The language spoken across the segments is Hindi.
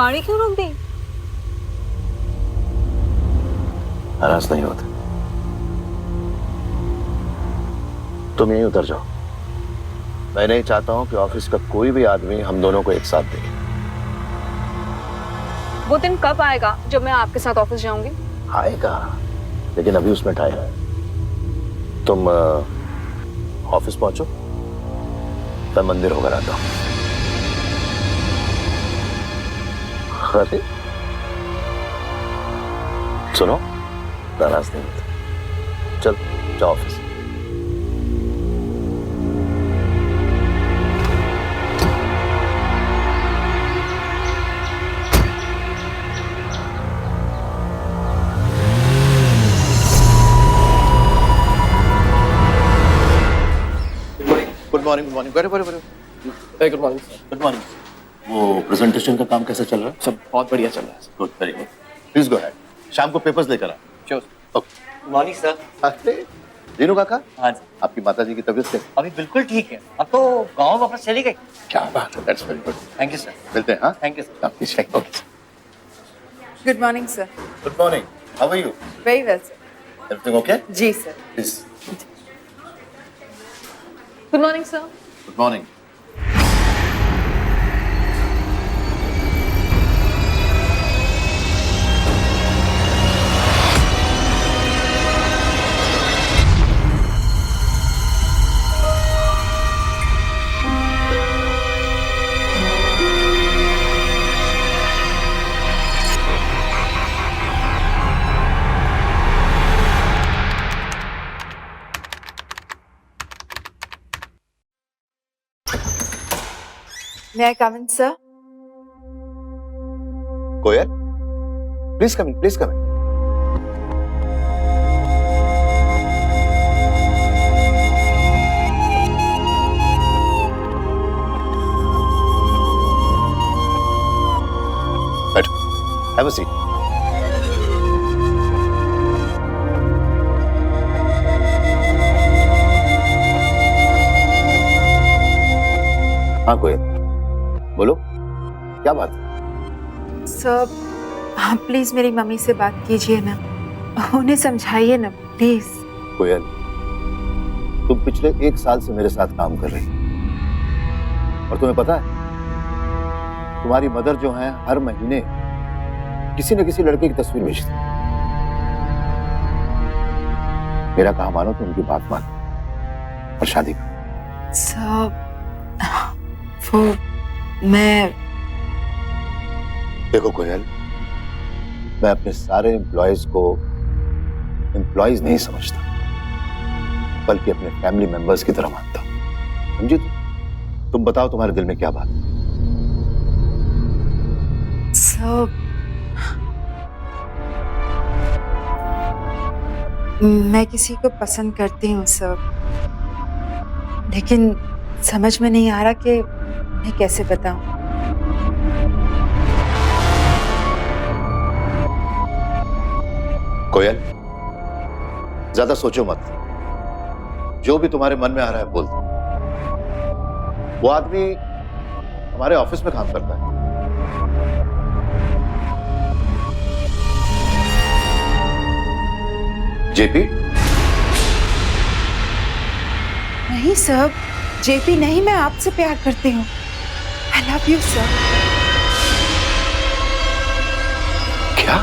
गाड़ी क्यों रोक दी? नाराज नहीं होता। तुम यहीं उतर जाओ। मैं नहीं चाहता हूं कि ऑफिस का कोई भी आदमी हम दोनों को एक साथ देखे। वो दिन कब आएगा जब मैं आपके साथ ऑफिस जाऊंगी? आएगा, लेकिन अभी उसमें टाइम है। तुम ऑफिस पहुंचो, मैं मंदिर होकर आता हूं। अरे सुनो, नाराज नहीं होता। चल जाओ office. Good morning. Good morning. Good morning. Good morning. वो प्रेजेंटेशन का काम कैसा चल रहा है? सब बहुत बढ़िया चल रहा है। Good, very good. Please go ahead. शाम को पेपर्स लेकर आ। Sure. Okay. Good morning sir. अरे दीनू काका, हाँ जी। आपकी माता जी की तबीयत कैसी? अभी बिल्कुल ठीक है, अब तो गांव वापस चली गई। क्या बात है, that's very good. Thank you sir. मिलते हैं। हाँ, थैंक यू सर। आपकी शायद। Okay. Good morning, sir. Good morning. How are you? Very well, sir. Everything okay? जी sir. Please. Good morning sir. Good morning. May I come in, sir? Koyal, please come in, please come in. बैठो, हैव अ सीट। हाँ कोयल, बोलो, क्या बात है? Sir, आप प्लीज मेरी मम्मी से बात कीजिए ना, उन्हें समझाइए ना प्लीज। कोयल, तुम पिछले 1 साल से मेरे साथ काम कर रही हो और तुम्हें पता है तुम्हारी मदर जो है हर महीने किसी न किसी लड़के की तस्वीर भेजती है। मेरा कहा मानो तो उनकी बात मानो और शादी करो। सर, वो मैं देखो कोयल, मैं अपने सारे एम्प्लॉयज को एम्प्लॉयज नहीं समझता, बल्कि अपने फैमिली मेंबर्स की तरह मानता हूं। समझी तुम बताओ तुम्हारे दिल में क्या बात है? सर, मैं किसी को पसंद करती हूँ सर, लेकिन समझ में नहीं आ रहा कि मैं कैसे बताऊं। कोयल, ज्यादा सोचो मत, जो भी तुम्हारे मन में आ रहा है बोल दो। वो आदमी हमारे ऑफिस में काम करता है। जेपी? नहीं सर, जेपी नहीं, मैं आपसे प्यार करती हूँ। I love you sir. क्या?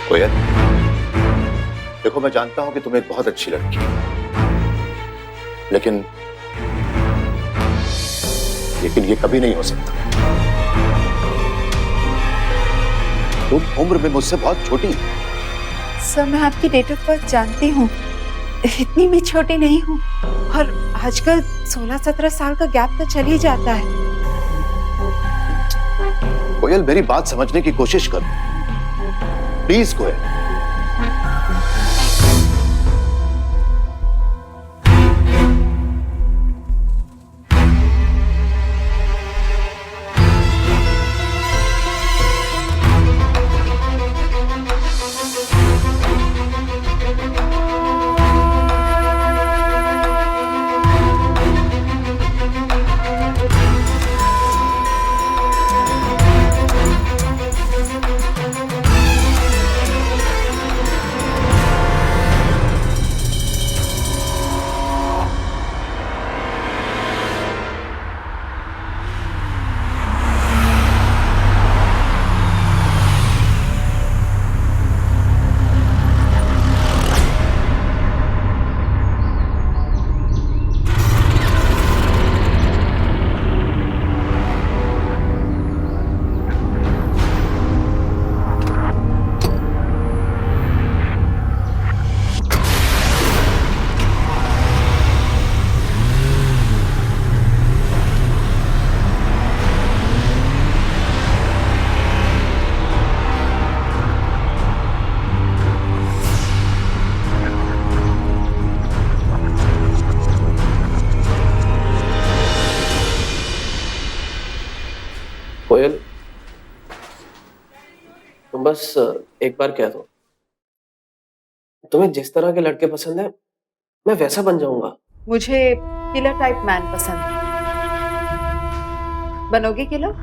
कोयल, देखो मैं जानता हूं कि तुम एक बहुत अच्छी लड़की हो, लेकिन ये कभी नहीं हो सकता। तुम उम्र में मुझसे बहुत छोटी हो। सर, मैं आपकी डेट ऑफ बर्थ जानती हूँ, इतनी भी छोटी नहीं हूँ, और आजकल 16-17 साल का गैप तो चल ही जाता है। कोयल, मेरी बात समझने की कोशिश करो प्लीज। कोयल, बस एक बार कह दो, तुम्हें जिस तरह के लड़के पसंद है मैं वैसा बन जाऊंगा। मुझे किलर टाइप मैन पसंद है। बनोगे किलर?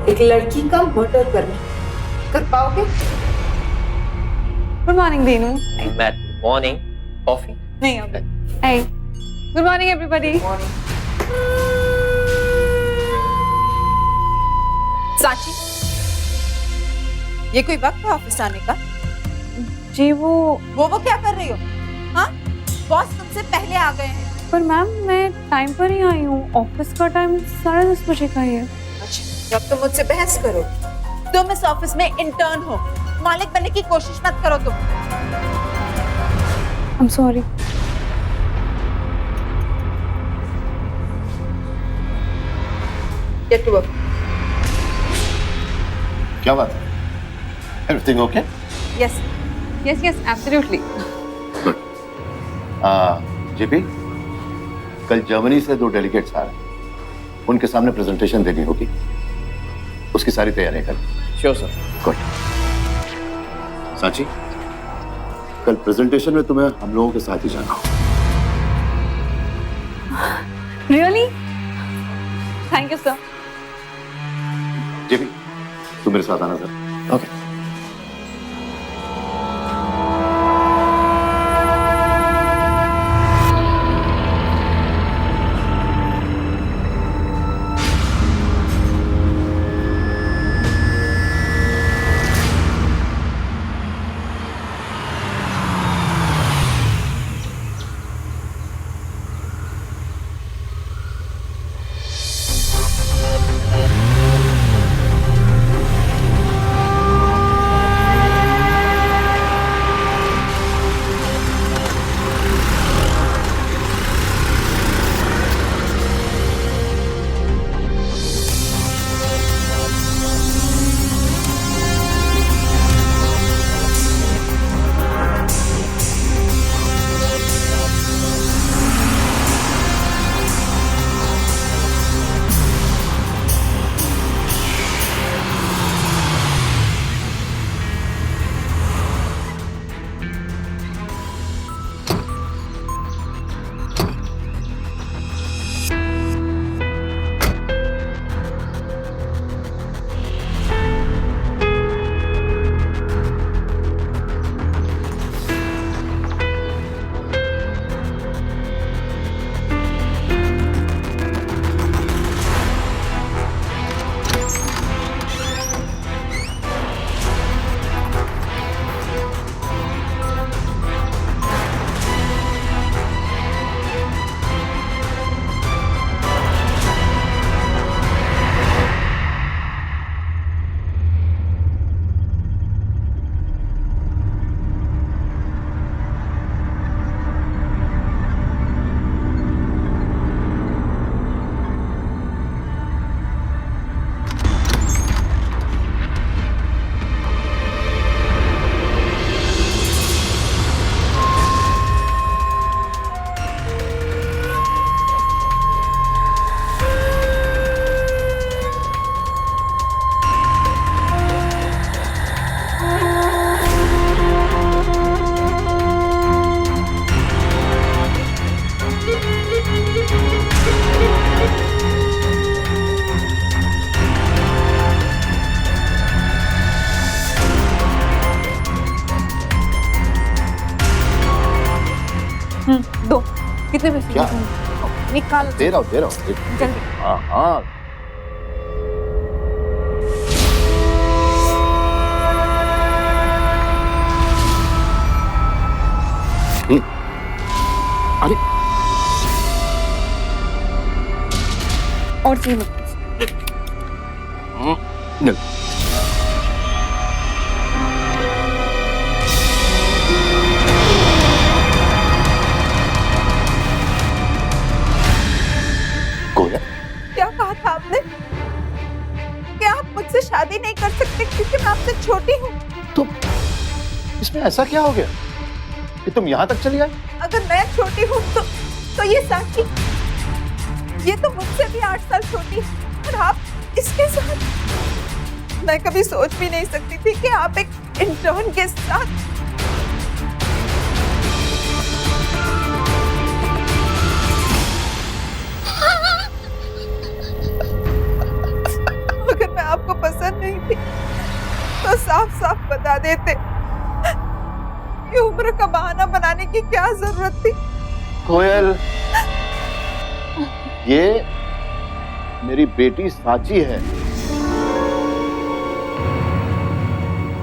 एक लड़की का मर्डर करना कर पाओगे? Good morning Dinu. Morning coffee. नहीं अब हे गुड मॉर्निंग एवरीबॉडी। सांची, ये कोई वक्त है ऑफिस आने का? जी वो क्या कर रही हो? हाँ, बॉस तुमसे पहले आ गए हैं। पर मैम मैं टाइम पर ही आई हूँ। ऑफिस का टाइम 10:30 बजे का ही है। अच्छा, अब तुम मुझसे बहस करो। तुम इस ऑफिस में इंटर्न हो, मालिक बनने की कोशिश मत करो तुम। I am sorry. Get to work. क्या बात है? Everything okay? Yes. Yes yes absolutely. JP, कल जर्मनी से 2 डेलीगेट्स आ रहे हैं, उनके सामने प्रेजेंटेशन देनी होगी, उसकी सारी तैयारियां कर। Sure sir. गुड। सांची, कल प्रेजेंटेशन में तुम्हें हम लोगों के साथ ही जाना होगा। Really? Thank you sir. JP, तुम मेरे साथ आना सर। ओके। दो। कितने पैसे? क्या? निकालो। दे रहा हूँ। जल्दी। हाँ हाँ। अरे और चाहिए? नहीं। क्या कहा था आपने? क्या आप मुझसे शादी नहीं कर सकते क्योंकि मैं आपसे छोटी हूँ? तो इसमें ऐसा क्या हो गया कि तुम यहाँ तक चली आई? अगर मैं छोटी हूँ तो तो ये साक्षी, ये तो मुझसे भी 8 साल छोटी है और आप इसके साथ। मैं कभी सोच भी नहीं सकती थी कि आप एक इंटर्न के साथ। अगर मैं आपको पसंद नहीं थी तो साफ साफ बता देते। ये उम्र का बहाना बनाने की क्या जरूरत थी? कोयल, ये मेरी बेटी साची है,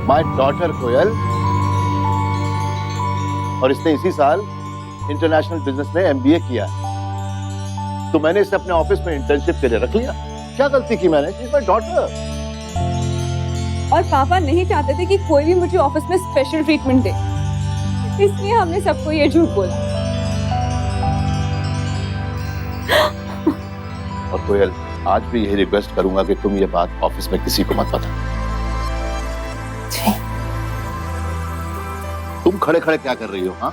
माय डॉटर कोयल, और इसने इसी साल इंटरनेशनल बिजनेस में एमबीए किया है। तो मैंने इसे अपने ऑफिस में इंटर्नशिप के लिए रख लिया। क्या गलती की मैंने? She is my daughter. और पापा नहीं चाहते थे कि कोई भी मुझे ऑफिस में स्पेशल ट्रीटमेंट दे, इसलिए हमने सबको ये झूठ बोला। और कोयल, आज भी यही रिक्वेस्ट करूंगा कि तुम ये बात ऑफिस में किसी को मत बता। तुम खड़े खड़े क्या कर रही हो? हाँ,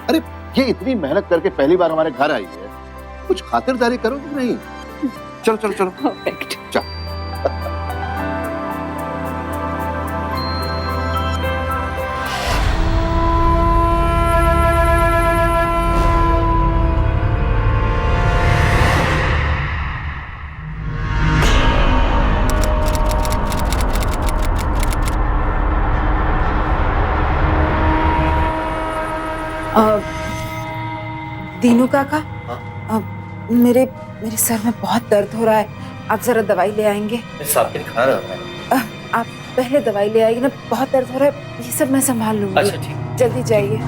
अरे ये इतनी मेहनत करके पहली बार हमारे घर आई है, कुछ खातिरदारी करो कि नहीं? चलो चलो चलो। परफेक्ट। चलो। दीनू काका, हाँ? मेरे सर में बहुत दर्द हो रहा है, आप जरा दवाई ले आएंगे? साहब के खाना है। आप पहले दवाई ले आइए ना, बहुत दर्द हो रहा है, ये सब मैं संभाल लूंगी। अच्छा ठीक। जल्दी जाइए।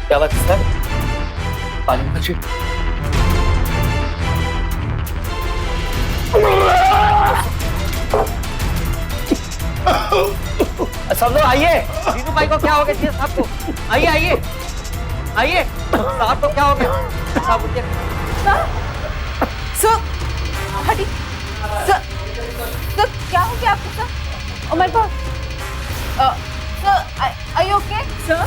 क्या बात है सर? पानी बची। सब लोग आइए। दीनू भाई को क्या हो गया? साहब को आइए आइए आइए। साहब को क्या हो गया? साहब उठिए। सर, हटी। सर, क्या हो गया आपको sir? Oh my god. Sir, are you okay? Sir,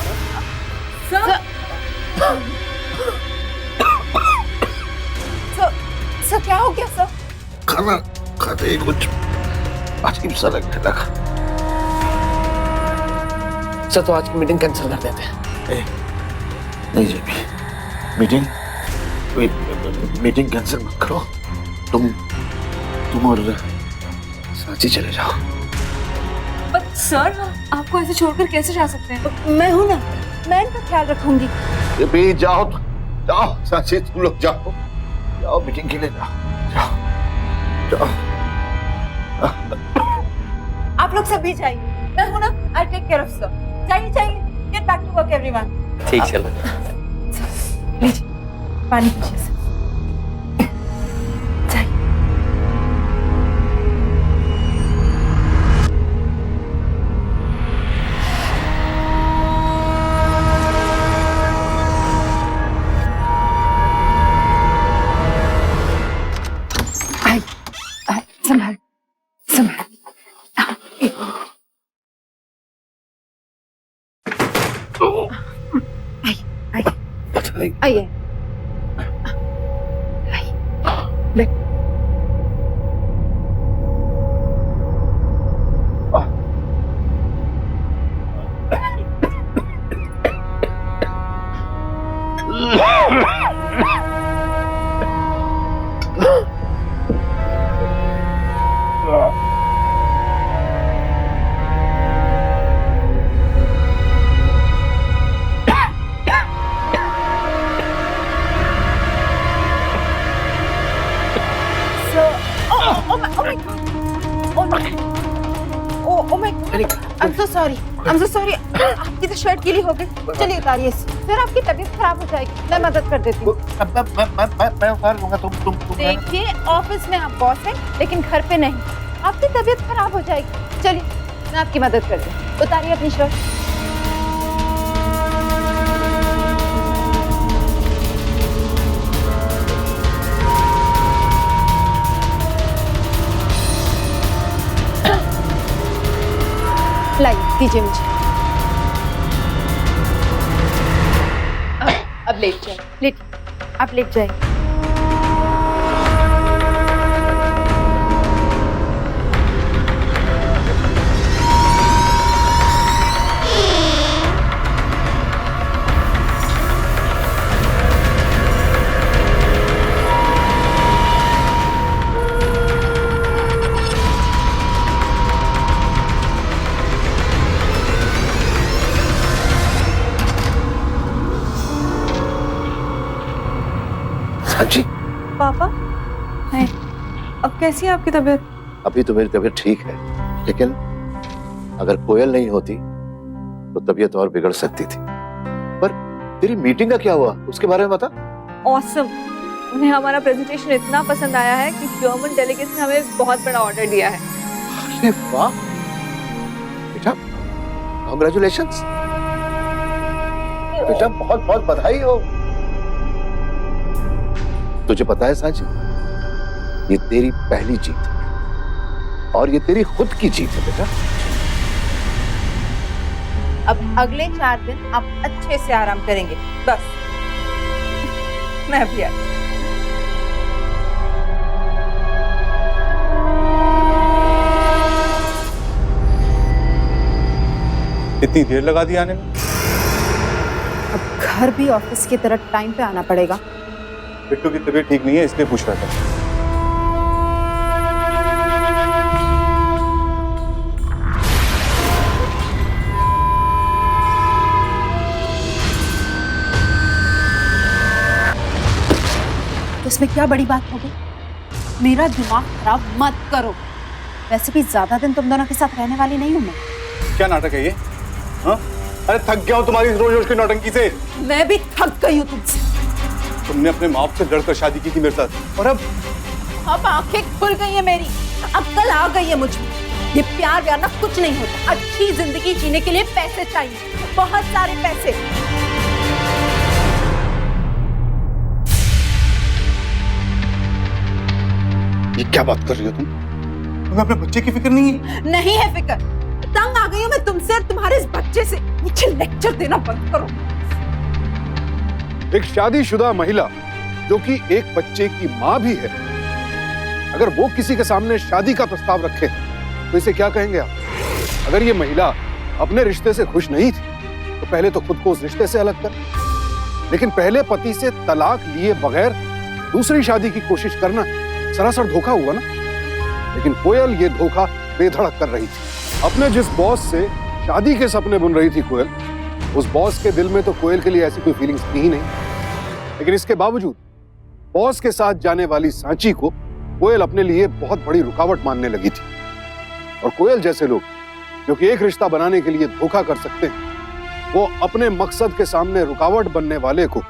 sir क्या हो गया सर? खाना खाते ही कुछ अजीब सा लगने लगा। सर तो आज की मीटिंग कैंसिल कर देते हैं। नहीं जेबी, मीटिंग कैंसिल मत करो। तुम और साची चले जाओ। बट सर, आपको ऐसे छोड़कर कैसे जा सकते हैं? मैं हूं ना, मैं इनका ख्याल रखूंगी। जेबी जाओ जाओ, साची तुम लोग जाओ जाओ, मीटिंग के लिए जाओ जाओ। आप लोग सभी जाइए, मैं हूं ना, I take care of sir. जाइए जाइए, get back to work everyone. ठीक चलो। लीजिए पानी पीजिए सर। जाइए। संभाल संभाल। आइए। ले। I'm so sorry. आपकी तो शर्ट गीली हो गई। चलिए उतारिए इसे। फिर आपकी तबीयत खराब हो जाएगी। मैं मदद कर देती हूँ। मैं उतार लूंगा। तुम देखिए, ऑफिस में आप बॉस हैं, लेकिन घर पे नहीं। आपकी तबीयत खराब हो जाएगी। चलिए, मैं आपकी मदद कर दूँ। उतारिए अपनी शर्ट। लाइए, दीजिए मुझे। अब लेट जाए। आप लेट जाए। सांची, पापा है, अब कैसी है आपकी तबीयत? अभी तो मेरी तबीयत ठीक है, लेकिन अगर कोयल नहीं होती तो तबीयत और बिगड़ सकती थी। पर तेरी मीटिंग का क्या हुआ, उसके बारे में बता। ऑसम। उन्हें हमारा प्रेजेंटेशन इतना पसंद आया है कि जर्मन डेलीगेट्स ने हमें बहुत बड़ा ऑर्डर दिया है। अरे वाह बेटा, कांग्रेचुलेशंस बेटा, बहुत बहुत बधाई हो। तुझे पता है सांची, ये तेरी पहली जीत है और ये तेरी खुद की जीत है बेटा। अब अगले 4 दिन आप अच्छे से आराम करेंगे, बस। मैं भी आ। इतनी देर लगा दी आने में? अब घर भी ऑफिस की तरह टाइम पे आना पड़ेगा। बिट्टू की तबीयत ठीक नहीं है, इसलिए पूछ रहा था। तो इसमें क्या बड़ी बात होगी? मेरा दिमाग खराब मत करो। वैसे भी ज्यादा दिन तुम दोनों के साथ रहने वाली नहीं हूं मैं। क्या नाटक है ये? हाँ? अरे थक गया हूं तुम्हारी रोज रोज की नौटंकी से। मैं भी थक गई हूँ तुमसे। तुमने अपने माँ से लड़कर शादी की थी मेरे साथ, और अब आंखें खुल गई है मेरी, अक्ल आ गई है मुझे। ये प्यार व्यार ना कुछ नहीं होता। अच्छी जिंदगी जीने के लिए पैसे चाहिए, बहुत सारे पैसे। ये क्या बात कर रही हो तुम? तुम्हें अपने बच्चे की फिक्र नहीं है? नहीं है फिक्र। तंग आ गई हूँ मैं तुमसे और तुम्हारे इस बच्चे से। मुझे लेक्चर देना बंद करो। एक शादीशुदा महिला जो कि एक बच्चे की मां भी है, अगर वो किसी के सामने शादी का प्रस्ताव रखे तो इसे क्या कहेंगे आप? अगर ये महिला अपने रिश्ते से खुश नहीं थी तो पहले तो खुद को उस रिश्ते से अलग कर, लेकिन पहले पति से तलाक लिए बगैर दूसरी शादी की कोशिश करना सरासर धोखा हुआ ना। लेकिन कोयल ये धोखा बेधड़क कर रही थी। अपने जिस बॉस से शादी के सपने बुन रही थी कोयल, उस बॉस के दिल में तो कोयल के लिए ऐसी कोई फीलिंग्स थी ही नहीं। लेकिन इसके बावजूद बॉस के साथ जाने वाली सांची को कोयल अपने लिए बहुत बड़ी रुकावट मानने लगी थी। और कोयल जैसे लोग जो कि एक रिश्ता बनाने के लिए धोखा कर सकते हैं, वो अपने मकसद के सामने रुकावट बनने वाले को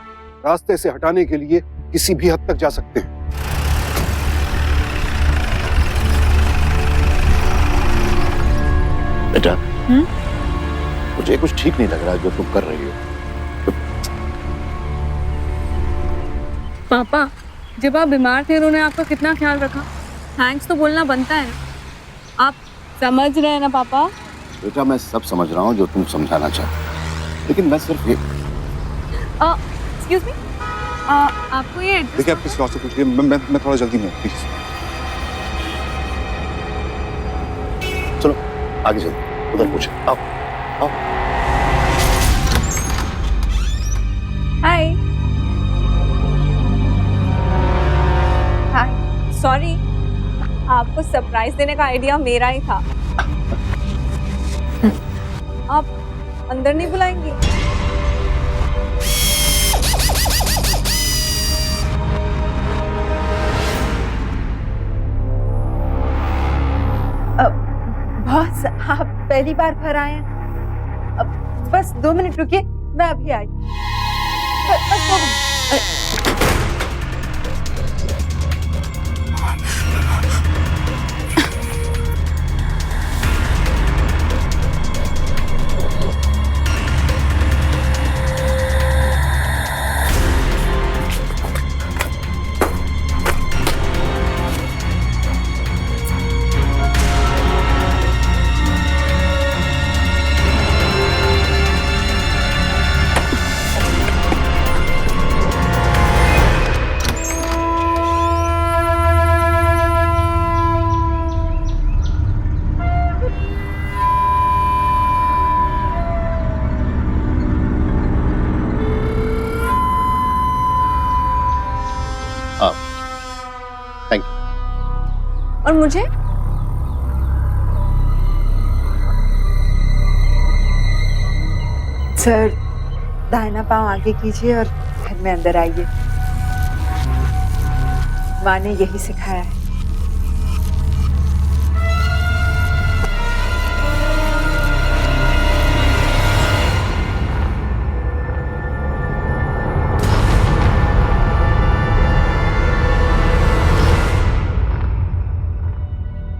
रास्ते से हटाने के लिए किसी भी हद तक जा सकते हैं। बेटा, मुझे कुछ ठीक नहीं लग रहा जो तुम कर रही हो। पापा, जब आप बीमार थे उन्होंने आपका कितना ख्याल रखा। थैंक्स तो बोलना बनता है। आप समझ रहे हैं ना पापा? बेटा, मैं सब समझ रहा हूँ जो तुम समझाना चाहते हो, लेकिन मैं सिर्फ एक एक्सक्यूज मी, आपको ये देखिए आप किसी और से पूछिए, मैं थोड़ा जल्दी में हूँ, प्लीज। चलो आगे चलते, उधर पूछे। आओ आओ। हाय। हाय। सॉरी, आपको सरप्राइज देने का आइडिया मेरा ही था। आप अंदर नहीं बुलाएंगी? बॉस, आप पहली बार घर आए हैं। अब बस 2 मिनट रुकिए, मैं अभी आई। बस 2 मिनट। Thank you. और मुझे? सर, दाहिना पांव आगे कीजिए और घर में अंदर आइए। माँ ने यही सिखाया है।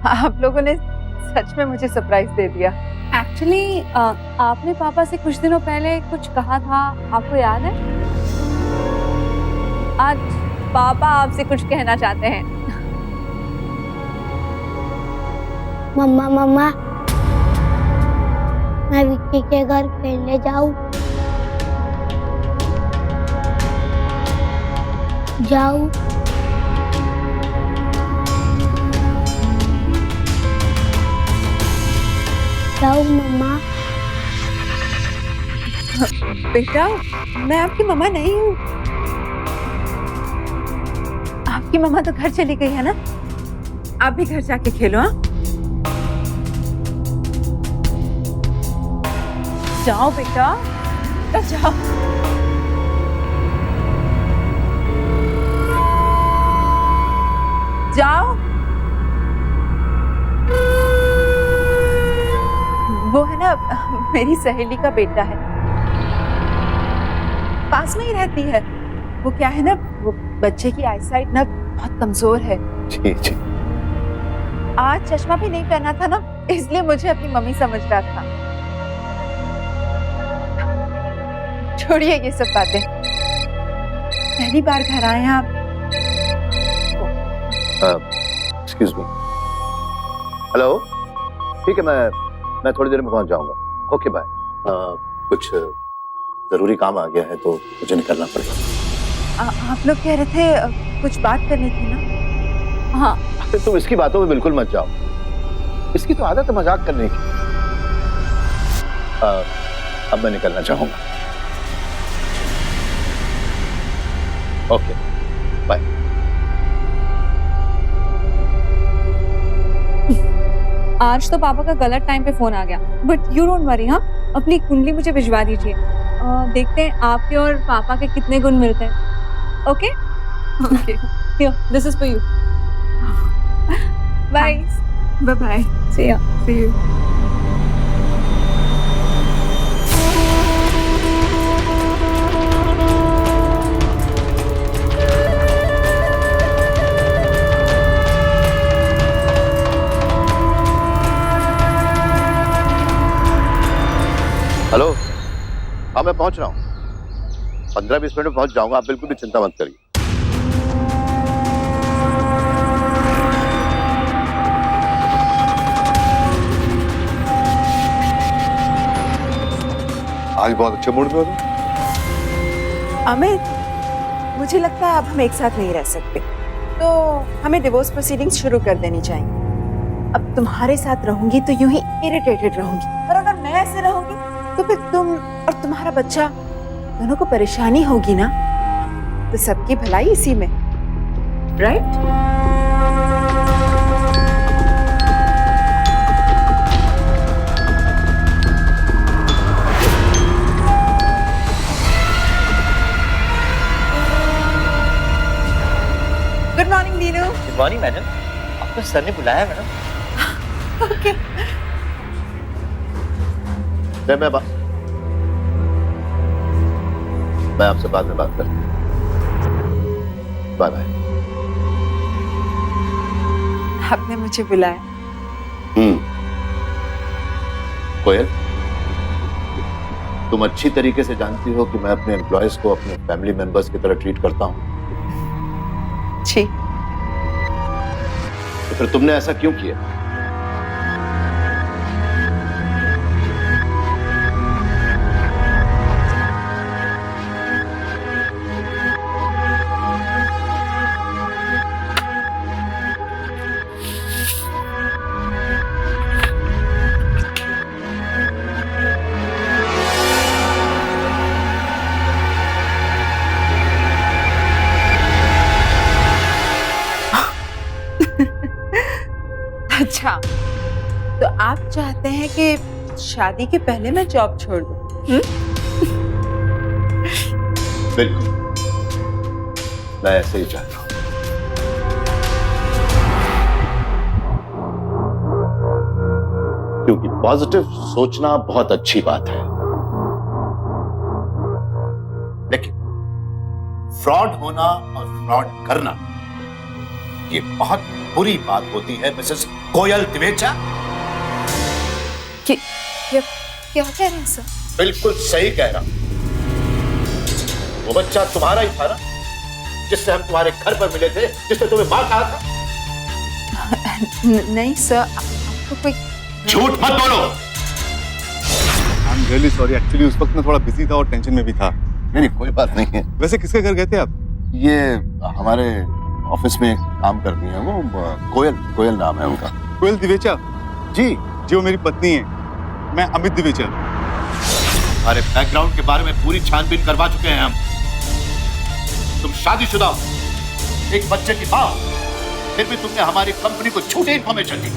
आप लोगों ने सच में मुझे सरप्राइज दे दिया। एक्चुअली आपने पापा से कुछ दिनों पहले कुछ कहा था, आपको याद है? आज पापा आपसे कुछ कहना चाहते हैं। मम्मा मम्मा, मैं विक्की के घर खेलने जाऊं? जाऊं? जाऊं मम्मा? बेटा, मैं आपकी मम्मा नहीं हूँ। आपकी मम्मा तो घर चली गई है ना। आप भी घर जाके खेलो। हाँ, जाओ बेटा, जाओ। जाओ। वो है ना, मेरी सहेली का बेटा है, पास में ही रहती है। वो क्या है ना, वो बच्चे की आईसाइट ना बहुत कमजोर है। जी जी। आज चश्मा भी नहीं पहना था ना, इसलिए मुझे अपनी मम्मी समझ रहा था। छोड़िए ये सब बातें, पहली बार घर आए हैं आप। Excuse me. हेलो, ठीक है, मैं थोड़ी देर में पहुंच जाऊंगा। Okay bye. कुछ जरूरी काम आ गया है तो मुझे निकलना पड़ेगा। आप लोग कह रहे थे कुछ बात करनी थी ना? हाँ। अरे तुम इसकी बातों में बिल्कुल मत जाओ, इसकी तो आदत है मजाक करने की। अब मैं निकलना चाहूंगा। Okay bye. आज तो पापा का गलत टाइम पे फोन आ गया, बट यू डोंट वरी। हाँ, अपनी कुंडली मुझे भिजवा दीजिए। देखते हैं आपके और पापा के कितने गुण मिलते हैं। Okay okay, this is for you. Bye bye bye. See you. See you. Hello, हाँ मैं पहुंच रहा हूँ। 15-20 मिनट में पहुंच जाऊंगा, आप बिल्कुल भी चिंता मत करिए। आज बहुत अच्छे मूड में हो तुम। अमित, मुझे लगता है अब हम एक साथ नहीं रह सकते, तो हमें डिवोर्स प्रोसीडिंग्स शुरू कर देनी चाहिए। अब तुम्हारे साथ रहूंगी तो यूं ही इरिटेटेड रहूंगी, और अगर मैं ऐसे रहूंगी तो फिर तुम और तुम्हारा बच्चा दोनों को परेशानी होगी ना, तो सबकी भलाई इसी में, right? Good morning Dinu. Good morning madam, आपको सर ने बुलाया मैडम। ओके। मैं आपसे बाद में बात करता हूँ। Bye bye. आपने मुझे बुलाया? कोयल, तुम अच्छी तरीके से जानती हो कि मैं अपने एम्प्लॉयज को अपने फैमिली मेंबर्स की तरह ट्रीट करता हूँ। जी। तो फिर तुमने ऐसा क्यों किया? अच्छा, तो आप चाहते हैं कि शादी के पहले मैं जॉब छोड़ दूं? बिल्कुल, मैं ऐसे ही चाहता हूं। क्योंकि पॉजिटिव सोचना बहुत अच्छी बात है, लेकिन फ्रॉड होना और फ्रॉड करना ये बहुत बुरी बात होती है मिसेस कोयल द्विवेचा। क्या कह रहे हैं सर? बिल्कुल सही कह रहा हूं। वो बच्चा तुम्हारा ही था ना, जिससे हम तुम्हारे घर पर मिले थे, जिसने तुम्हें मां कहा था? नहीं सर, आपको कोई झूठ मत बोलो। I am really sorry, actually उस वक्त मैं थोड़ा बिजी था और टेंशन में भी था। नहीं, कोई बात नहीं है। वैसे किसके घर गए थे आप? ये हमारे ऑफिस में काम करती है वो, कोयल नाम है उनका। कोयल द्विवेचा? जी। जी, वो मेरी पत्नी है, मैं अमित द्विवेचा। हमारे बैकग्राउंड के बारे में पूरी छानबीन करवा चुके हैं हम। तुम शादीशुदा हो, एक बच्चे की मां, फिर भी तुमने हमारी कंपनी को झूठी इंफॉर्मेशन दी,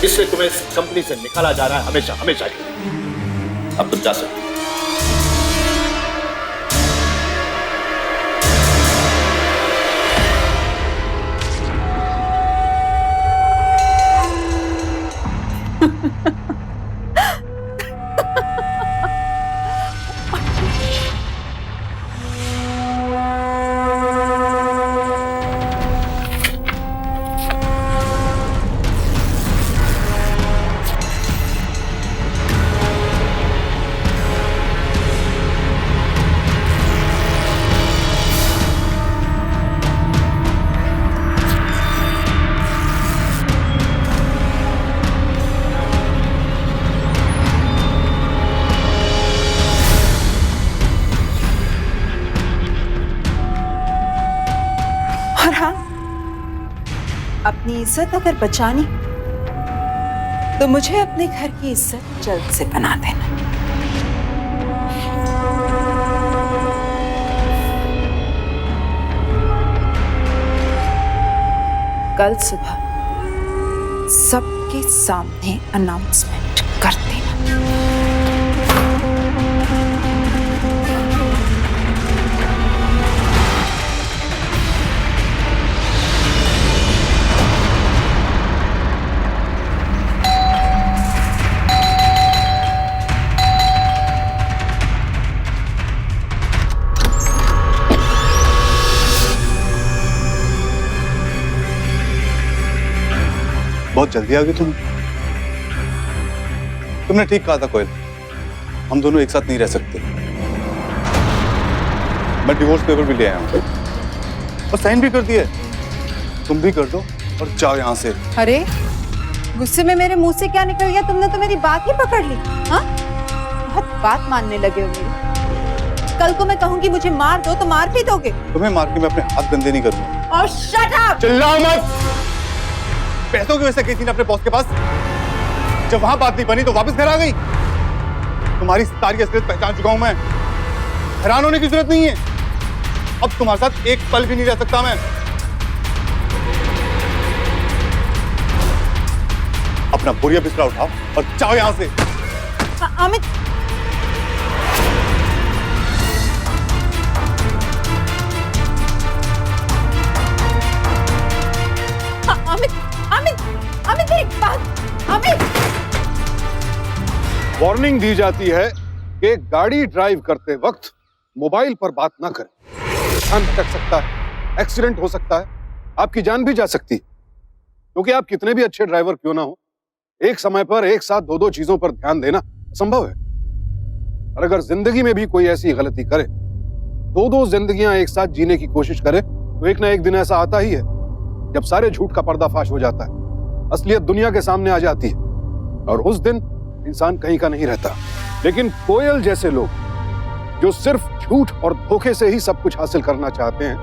इसलिए तुम्हें इस कंपनी से निकाला जा रहा है हमेशा हमेशा के लिए। अब तुम जा सकते हो। और हाँ, अपनी इज्जत अगर बचानी तो मुझे अपने घर की इज्जत जल्द से बना देना। कल सुबह सबके सामने अनाउंसमेंट कर देना। बहुत जल्दी आ गई तुमने ठीक कहा था कोयल, हम दोनों एक साथ नहीं रह सकते। मैं डिवोर्स पेपर भी ले आया हूं और साइन भी कर दिए। तुम भी कर दो और जाओ यहाँ से। अरे, गुस्से में मेरे मुंह से क्या निकल गया? तुमने तो मेरी बात ही पकड़ ली। हाँ, बहुत बात मानने लगे हो मेरी। कल को मैं कहूंगी मुझे मार दो तो मार भी दोगे? तुम्हें मार के मैं अपने हाथ गंदे नहीं करूंगा। और शट अप! चिल्लाओ मत। पैसों की वजह से गई थी ना अपने बॉस के पास, जब वहां बात नहीं बनी तो वापस घर आ गई। तुम्हारी सारी असलियत पहचान चुका हूं मैं, हैरान होने की जरूरत नहीं है। अब तुम्हारे साथ एक पल भी नहीं रह सकता मैं। अपना बोरिया बिस्तरा उठाओ और जाओ यहां से। अमित, अमित, अमित, अमित मेरी बात, अमित। वार्निंग दी जाती है कि गाड़ी ड्राइव करते वक्त मोबाइल पर बात ना करें। ध्यान भटक सकता है, एक्सीडेंट हो सकता है, आपकी जान भी जा सकती है। क्योंकि आप कितने भी अच्छे ड्राइवर क्यों ना हो, एक समय पर एक साथ दो चीजों पर ध्यान देना संभव है। और अगर जिंदगी में भी कोई ऐसी गलती करे, दो जिंदगियां एक साथ जीने की कोशिश करे, तो एक ना एक दिन ऐसा आता ही है जब सारे झूठ का पर्दाफाश हो जाता है, असलियत दुनिया के सामने आ जाती है, और उस दिन इंसान कहीं का नहीं रहता। लेकिन कोयल जैसे लोग जो सिर्फ झूठ और धोखे से ही सब कुछ हासिल करना चाहते हैं,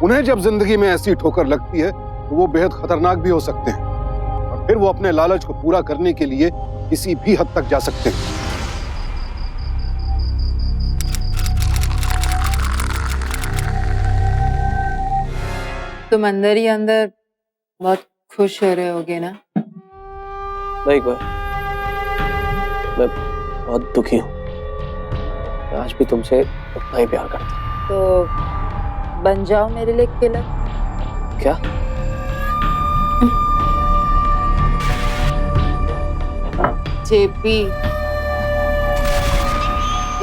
उन्हें जब जिंदगी में ऐसी ठोकर लगती है तो वो बेहद खतरनाक भी हो सकते हैं, और फिर वो अपने लालच को पूरा करने के लिए किसी भी हद तक जा सकते हैं। तुम अंदर ही अंदर बहुत खुश हो रहे होगे ना? नहीं कोई, मैं बहुत दुखी हूँ। मैं आज भी तुमसे उतना ही प्यार करता हूँ। तो बन जाओ मेरे लिए किलर। क्या? जेपी,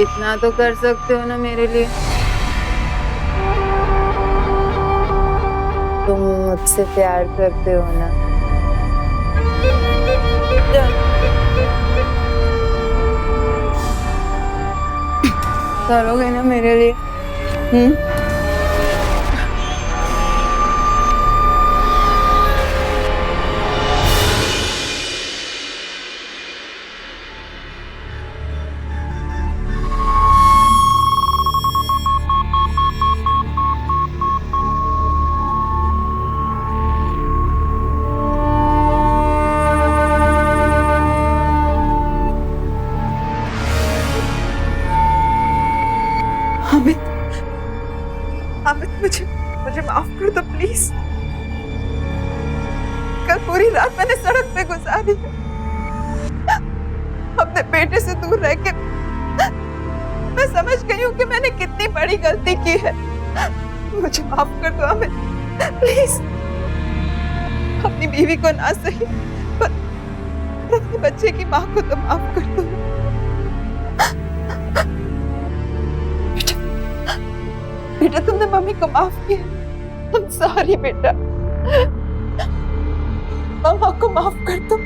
इतना तो कर सकते हो ना मेरे लिए? तुम मुझसे प्यार करते हो ना? करोगे ना मेरे लिए? अमित, अमित, मुझे माफ कर दो प्लीज। कल पूरी रात मैंने सड़क पे गुजारी, अपने बेटे से दूर रह के मैं समझ गई हूँ कि मैंने कितनी बड़ी गलती की है। मुझे माफ कर दो अमित, प्लीज। अपनी बीवी को ना सही पर अपने बच्चे की माँ को तो माफ कर दो। बेटा, तुमने मम्मी को माफ किया। I'm sorry बेटा। मम्मा को माफ कर दो।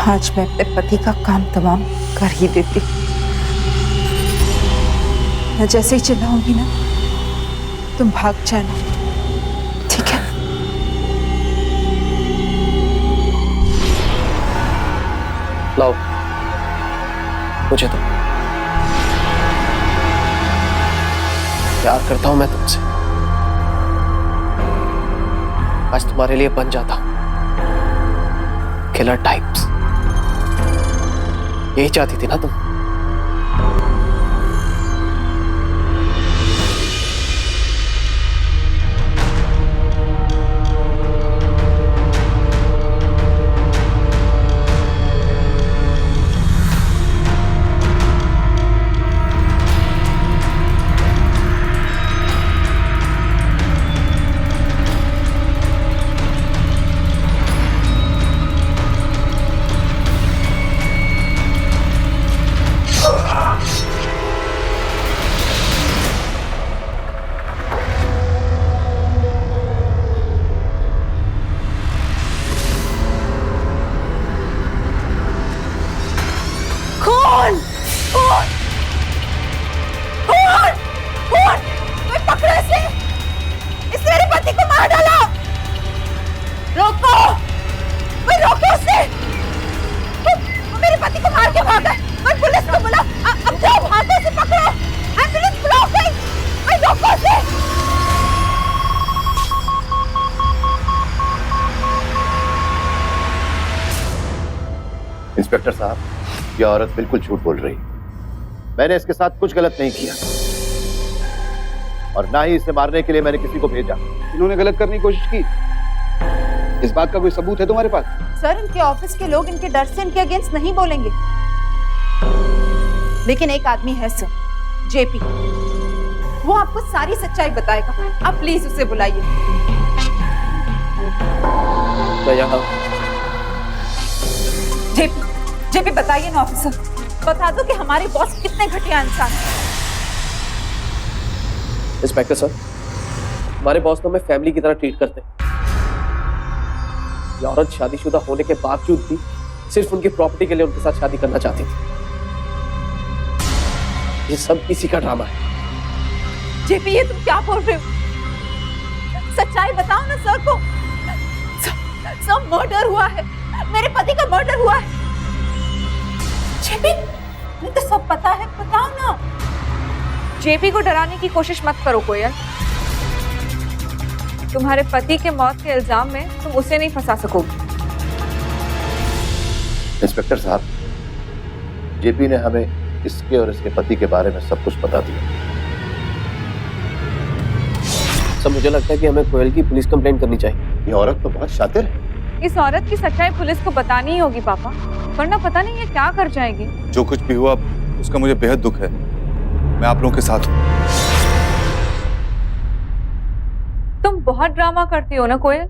आज मैं अपने पति का काम तमाम कर ही देती। मैं जैसे ही चिल्लाऊंगी ना, तुम भाग जाना, ठीक है? लाओ मुझे तो प्यार करता हूं मैं तुमसे। आज तुम्हारे लिए बन जाता हूं किलर टाइप्स। यही चाहती थी ना तुम? इंस्पेक्टर साहब, यह औरत बिल्कुल झूठ बोल रही। मैंने इसके साथ कुछ गलत नहीं किया और ना ही इसे मारने के लिए मैंने किसी को भेजा। इन्होंने गलत करने की कोशिश की, इस बात का कोई सबूत है तुम्हारे पास? सर, इनके ऑफिस के लोग इनके डर से इनके अगेंस्ट नहीं बोलेंगे, लेकिन एक आदमी है सर, जेपी, वो आपको सारी सच्चाई बताएगा। आप प्लीज उसे बुलाइए। मैं यहाँ जेपी, जेपी बताइए ना ऑफिसर, बता दो कि हमारे बॉस कितने घटिया इंसान हैं। इंस्पेक्टर सर, हमारे बॉस तो हमें फैमिली की तरह ट्रीट करते हैं। ये औरत शादीशुदा होने के बावजूद भी सिर्फ उनकी प्रॉपर्टी के लिए उनके साथ शादी करना चाहती थी। ये सब इसी का ड्रामा है। जेपी, ये तुम क्या बोल रहे हो? सच्चाई बताओ ना सर को। सर, मर्डर हुआ है, मेरे पति का मर्डर हुआ है। जेपी, मुझे तो सब पता है, बताओ ना। जेपी को डराने की कोशिश मत करो कोयल। तुम्हारे पति के मौत के इल्जाम में तुम उसे नहीं फंसा सकोगे। इंस्पेक्टर साहब, जेपी ने हमें इसके और इसके पति के बारे में सब कुछ बता दिया। सब मुझे लगता है कि हमें कोयल की पुलिस कंप्लेंट करनी चाहिए। ये औरत तो बहुत शातिर है। इस औरत की सच्चाई पुलिस को बतानी ही होगी पापा, वरना पता नहीं ये क्या कर जाएगी। जो कुछ भी हुआ उसका मुझे बेहद दुख है। मैं आप लोगों के साथ हूँ। तुम बहुत ड्रामा करती हो ना कोयल।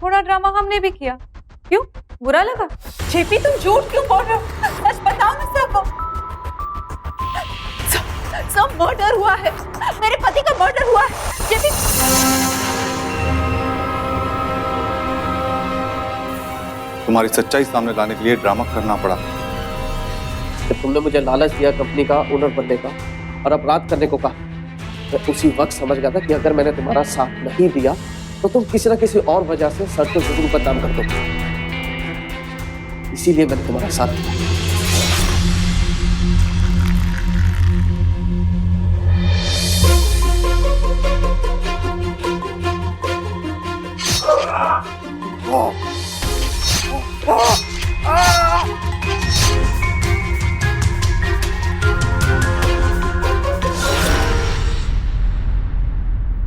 थोड़ा ड्रामा हमने भी किया, क्यों बुरा लगा? जेपी, तुम झूठ क्यों बोल रहे हो? सच बताओ ना सर को। सर, मर्डर हुआ है, मेरे पति का मर्डर हुआ है। जेपी, तुम्हारी सच्चाई सामने लाने के लिए ड्रामा करना पड़ा। जब तुमने मुझे लालच दिया कंपनी का ओनर बनने का और अपराध करने को कहा, मैं उसी वक्त समझ गया था कि अगर मैंने तुम्हारा साथ नहीं दिया तो तुम किसी ना किसी और वजह से सर को जरूर बदनाम कर दोगे। इसीलिए मैंने तुम्हारा साथ दिया।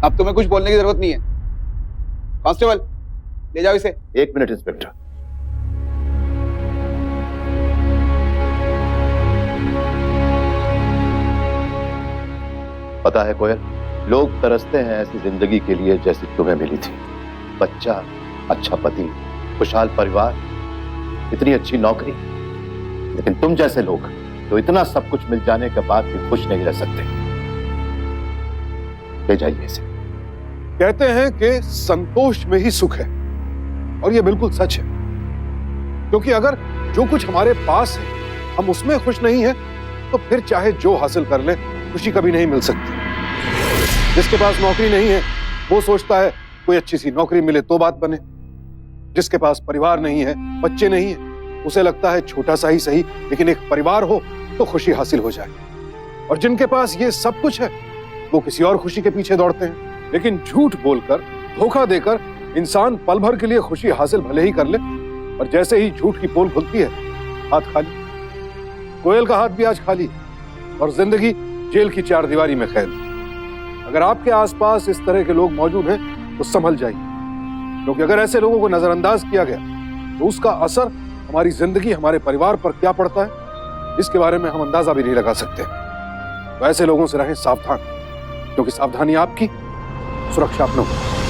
अब तुम्हें कुछ बोलने की जरूरत नहीं है। कांस्टेबल, ले जाओ इसे। एक मिनट इंस्पेक्टर। पता है कोयल, लोग तरसते हैं ऐसी जिंदगी के लिए जैसी तुम्हें मिली थी। बच्चा, अच्छा पति, खुशहाल परिवार, इतनी अच्छी नौकरी। लेकिन तुम जैसे लोग तो इतना सब कुछ मिल जाने के बाद भी खुश नहीं रह सकते। ले जाइए इसे। कहते हैं कि संतोष में ही सुख है, और ये बिल्कुल सच है। क्योंकि अगर जो कुछ हमारे पास है हम उसमें खुश नहीं है तो फिर चाहे जो हासिल कर ले खुशी कभी नहीं मिल सकती। जिसके पास नौकरी नहीं है वो सोचता है कोई अच्छी सी नौकरी मिले तो बात बने। जिसके पास परिवार नहीं है, बच्चे नहीं है, उसे लगता है छोटा सा ही सही लेकिन एक परिवार हो तो खुशी हासिल हो जाए। और जिनके पास ये सब कुछ है वो किसी और खुशी के पीछे दौड़ते हैं। लेकिन झूठ बोलकर, धोखा देकर इंसान पल भर के लिए खुशी हासिल भले ही कर ले, और जैसे ही झूठ की पोल खुलती है हाथ खाली। कोयल का हाथ भी आज खाली और जिंदगी जेल की चार दीवारी में कैद। अगर आपके आसपास इस तरह के लोग मौजूद हैं तो संभल जाइए, क्योंकि अगर ऐसे लोगों को नजरअंदाज किया गया तो उसका असर हमारी जिंदगी, हमारे परिवार पर क्या पड़ता है इसके बारे में हम अंदाजा भी नहीं लगा सकते। तो ऐसे लोगों से रहें सावधान, क्योंकि सावधानी आपकी, सुरक्षा अपनों की।